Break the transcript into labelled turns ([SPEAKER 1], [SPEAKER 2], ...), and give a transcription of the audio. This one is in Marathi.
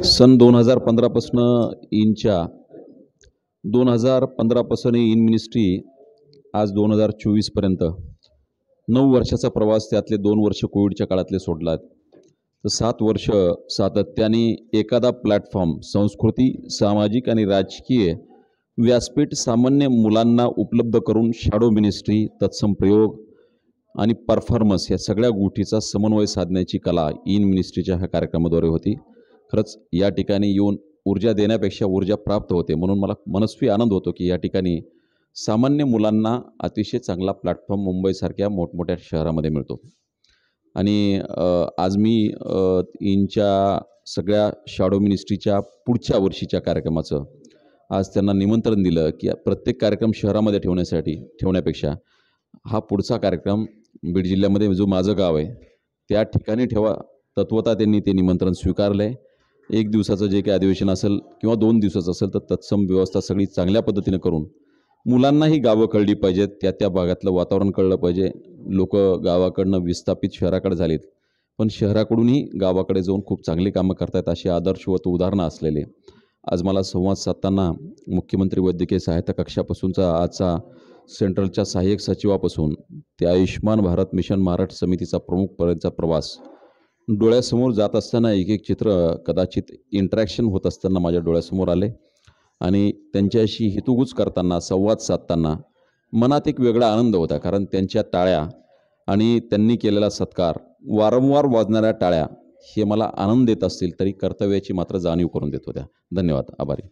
[SPEAKER 1] सन 2015 पासून इनच्या 2015 पासून इन मिनिस्ट्री आज 2024 पर्यंत 9 वर्षाचा प्रवास, त्यातले 2 वर्ष कोविडच्या काळातले सोडलात, तर 7 वर्ष सातत्याने एखादा प्लॅटफॉर्म संस्कृती, सामाजिक आणि राजकीय व्यासपीठ सामान्य मुलांना उपलब्ध करून शॅडो मिनिस्ट्री, तत्सम प्रयोग आणि परफॉर्मन्स या सगळ्या गोष्टीचा समन्वय साधण्याची कला इन मिनिस्ट्रीच्या ह्या कार्यक्रमाद्वारे होती। खरंच या ठिकाणी येऊन ऊर्जा देण्यापेक्षा ऊर्जा प्राप्त होते, म्हणून मला मनस्वी आनंद होतो की या ठिकाणी सामान्य मुलांना अतिशय चांगला प्लॅटफॉर्म मुंबईसारख्या मोठमोठ्या शहरामध्ये मिळतो। आणि आज मी इनच्या सगळ्या शॅडो मिनिस्ट्रीच्या पुढच्या वर्षीच्या कार्यक्रमाचं आज त्यांना निमंत्रण दिलं की प्रत्येक कार्यक्रम शहरामध्ये ठेवण्यापेक्षा हा पुढचा कार्यक्रम बीड जिल्ह्यामध्ये जो माझं गाव आहे त्या ठिकाणी ठेवा। तत्वतः त्यांनी ते निमंत्रण स्वीकारलं आहे। 1 दिवसाचं जे काही अधिवेशन असेल किंवा 2 दिवसाचं असेल तर तत्सम व्यवस्था सगळी चांगल्या पद्धतीने करून मुलांनाही गावं कळली पाहिजेत, त्या भागातलं वातावरण कळलं पाहिजे। लोक गावाकडनं विस्थापित शहराकडे झालीत, पण शहराकडूनही गावाकडे जाऊन खूप चांगली कामं करतात, अशी आदर्शवत उदाहरणं असलेले आज मला संवाद साधताना मुख्यमंत्री वैद्यकीय सहायता कक्षापासूनचा आजचा सेंट्रलच्या सहाय्यक सचिवापासून ते आयुष्मान भारत मिशन महाराष्ट्र समितीचा प्रमुखपर्यंतचा प्रवास डोळ्यासमोर जात असताना एक एक चित्र कदाचित इंटरॅक्शन होत असताना माझ्या डोळ्यासमोर आले आणि त्यांच्याशी हितगुज करताना संवाद साधताना मनात एक वेगळा आनंद होता। कारण त्यांच्या टाळ्या आणि त्यांनी केलेला सत्कार, वारंवार वाजणाऱ्या टाळ्या हे मला आनंद देत असतील तरी कर्तव्याची मात्र जाणीव करून देत होत्या। धन्यवाद, आभारी।